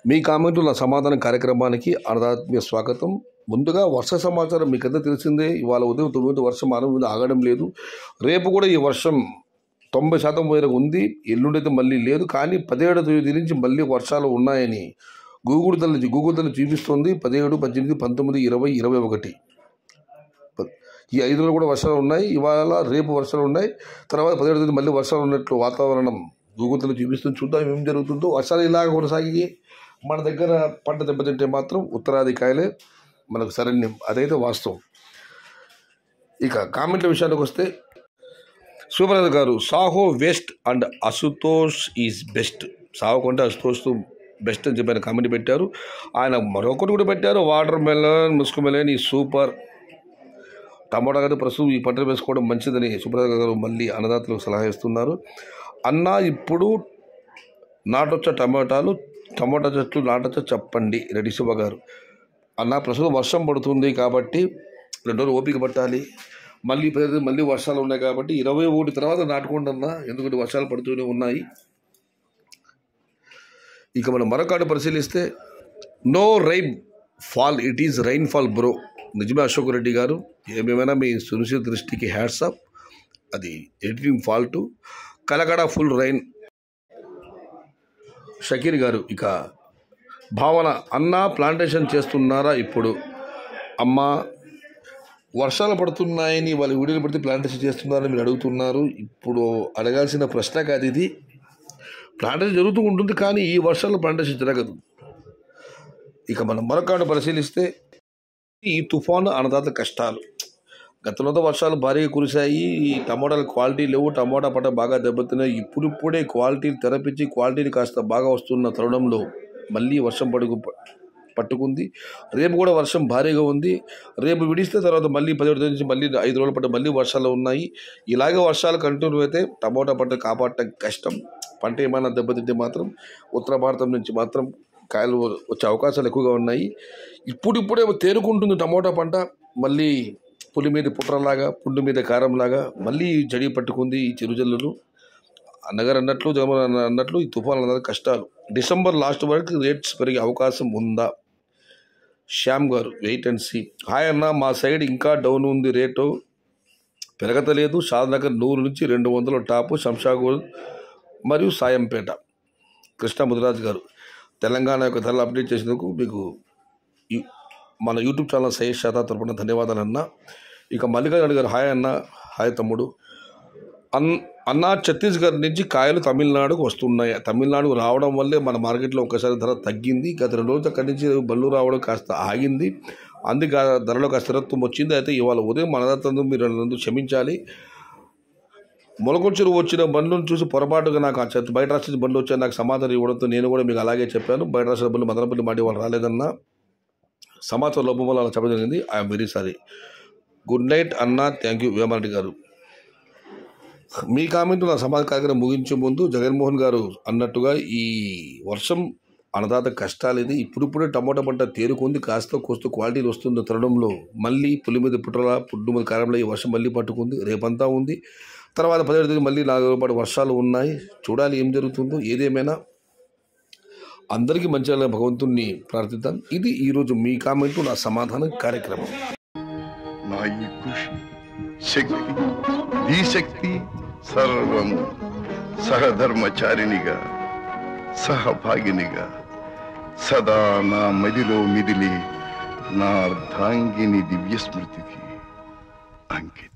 మీ కామెంట్లు నా సమాధానం కార్యక్రమానికి అనాత్మీయ స్వాగతం. ముందుగా వర్ష సమాచారం మీకంతా తెలిసిందే. ఇవాళ ఉదయం 9 వర్షం మీద ఆగడం లేదు. రేపు కూడా ఈ వర్షం 90% మేరకు ఉంది. ఎల్లుండైతే మళ్ళీ లేదు. కానీ 17వ తేదీ నుంచి మళ్ళీ వర్షాలు ఉన్నాయని గూగుల్ తల్లి చూపిస్తుంది. 17, 18, 19, 20, 21 ఈ 5 రోజులు కూడా వర్షాలు ఉన్నాయి. ఇవాళ రేపు వర్షాలు ఉన్నాయి. తర్వాత 17వ తేదీ మళ్ళీ వర్షాలు ఉన్నట్లు వాతావరణం గూగుల్ తల్లి చూపిస్తుంది. చూద్దాం ఏం జరుగుతుందో. వర్షాలు ఇలాగ కొనసాగి మన దగ్గర పంట దెబ్బతింటే మాత్రం ఉత్తరాది కాయలే మనకు శరణ్యం. అదైతే వాస్తవం. ఇక కామెంట్ల విషయానికి వస్తే సూపర్ గారు, Saaho waste and Ashutosh is best. Saaho కొంటే అశుతోష్ బెస్ట్ అని చెప్పి కామెంట్ పెట్టారు. ఆయన మరొకటి కూడా పెట్టారు, వాటర్ మెలన్ ముస్కు మెలన్ ఈ సూపర్. టమాటా గారు ప్రస్తుతం ఈ పంటలు వేసుకోవడం మంచిదని సుబ్రత గారు మళ్ళీ అన్నదాతలకు సలహా ఇస్తున్నారు. అన్న ఇప్పుడు నాటొచ్చ టమాటా చెట్లు నాటొచ్చ చెప్పండి రెడ్డి శివ గారు. అన్న ప్రస్తుతం వర్షం పడుతుంది కాబట్టి 2 రోజులు ఓపిక పట్టాలి. మళ్ళీ వర్షాలు ఉన్నాయి కాబట్టి 21 తర్వాత నాటుకోండి అన్న, ఎందుకంటే వర్షాలు పడుతూనే ఉన్నాయి. ఇక మనం మరొకటి పరిశీలిస్తే no rainfall, it is rainfall bro. నిజమే అశోక్ రెడ్డి గారు, ఏమేమైనా మీ సునిశ్చిత దృష్టికి హ్యాట్స్ ఆఫ్. అది editing fault. Kalakada full rain. Shakir garu, ఇక భావన అన్న ప్లాంటేషన్ చేస్తున్నారా ఇప్పుడు? అమ్మ వర్షాలు పడుతున్నాయని వాళ్ళ వీడియోలు పెడితే ప్లాంటేషన్ చేస్తున్నారని మీరు అడుగుతున్నారు. ఇప్పుడు అడగాల్సిన ప్రశ్న కాదు ఇది. ప్లాంటేషన్ జరుగుతూ ఉంటుంది కానీ ఈ వర్షాలు ప్లాంటేషన్ జరగదు. ఇక మనం మరొకటి పరిశీలిస్తే ఈ తుఫాను అన్నదాత కష్టాలు. గతంలో వర్షాలు భారీగా కురిశాయి. ఈ టమాటాలు క్వాలిటీ లేవు. టమాటా పంట బాగా దెబ్బతిన్నాయి. ఇప్పుడిప్పుడే క్వాలిటీలు తెరపించి క్వాలిటీని కాస్త బాగా వస్తున్న తరుణంలో మళ్ళీ వర్షం పట్టుకుంది. రేపు కూడా వర్షం భారీగా ఉంది. రేపు విడిస్తే తర్వాత మళ్ళీ 17 నుంచి మళ్ళీ 5 రోజుల పాటు మళ్ళీ వర్షాలు ఉన్నాయి. ఇలాగే వర్షాలు కంటిన్యూ అయితే టమాటా పంట కాపాడటం కష్టం. పంట ఏమైనా దెబ్బతింటే మాత్రం ఉత్తర భారతం నుంచి మాత్రం కాయలు వచ్చే అవకాశాలు ఎక్కువగా ఉన్నాయి. ఇప్పుడిప్పుడే తేరుకుంటుంది టమాటా పంట. మళ్ళీ పులి మీద పుట్రలాగా, పుండు మీద కారంలాగా మళ్ళీ జడి పట్టుకుంది ఈ చిరుజల్లులు. అన్నగారు అన్నట్లు, జగన్ అన్నట్లు ఈ తుఫాను అన్నది కష్టాలు. డిసెంబర్ లాస్ట్ వరకు రేట్స్ పెరిగే అవకాశం ఉందా? శ్యామ్ గారు, వెయిట్ అండ్ సీ. హాయ్ అన్న, మా సైడ్ ఇంకా డౌన్ ఉంది, రేటు పెరగతలేదు. షాద్నగర్ 100 నుంచి 200 టాపు. శంషాగూర్ మరియు సాయంపేట. కృష్ణ ముదిరాజ్ గారు, తెలంగాణ యొక్క ధరలు అప్డేట్ చేసినందుకు మీకు మన యూట్యూబ్ ఛానల్ సయేష్ శాతా తరపున ధన్యవాదాలు అన్న. ఇక మల్లికార్జున గారు, హాయ్ అన్న. హాయ్ తమ్ముడు. అన్న ఛత్తీస్గఢ్ నుంచి కాయలు తమిళనాడుకు వస్తున్నాయి. తమిళనాడుకు రావడం వల్లే మన మార్కెట్లో ఒకసారి ధర తగ్గింది. గత 2 రోజుల అక్కడి నుంచి బళ్ళు రావడం కాస్త ఆగింది. అందుకే ధరలో కాస్త స్థిరత్వం వచ్చింది. అయితే ఇవాళ ఉదయం మనదంతా మీరు క్షమించాలి. మొలకొంచెరు వచ్చిన బండ్లను చూసి పొరపాటుగా నాకు బయట రాసిన బండ్లు వచ్చాయి. నాకు సమాధానం ఇవ్వడంతో నేను కూడా మీకు అలాగే చెప్పాను. బయట రాసిన బండ్లు మదనపల్లి మాటి వాళ్ళు రాలేదన్నా, సమాచారం లోపం వల్ల అలా చెప్పడం జరిగింది. I'm very sorry. Good night అన్న. థ్యాంక్ యూ వేమారెడ్డి గారు. మీ కామెంట్ నా సమాజ కార్యక్రమం ముగించే ముందు జగన్మోహన్ గారు అన్నట్టుగా ఈ వర్షం అన్నదాత కష్టాలు ఇది. ఇప్పుడిప్పుడే టమాటా పంట తేరుకుంది. కాస్త కోస్త క్వాలిటీలు వస్తున్న తరుణంలో మళ్ళీ పులి మీద పుడ్డు మీద కారంలో ఈ వర్షం మళ్ళీ పట్టుకుంది. రేపంతా ఉంది. తర్వాత 17 తేదీ మళ్ళీ 4 రోజుల పాటు వర్షాలు ఉన్నాయి. చూడాలి ఏం జరుగుతుందో. ఏదేమైనా అందరికీ మంచిగా భగవంతుణ్ణి ప్రార్థిద్దాం. ఇది ఈరోజు మీ కామెంటు నా సమాధానం కార్యక్రమం. నా ఈ కృషి శక్తి, ఈ శక్తి సర్వము సహధర్మచారిణిగా, సహభాగినిగా సదా నా మదిలో మిదిలి నా అర్ధాంగిని దివ్య స్మృతికి అంకితం.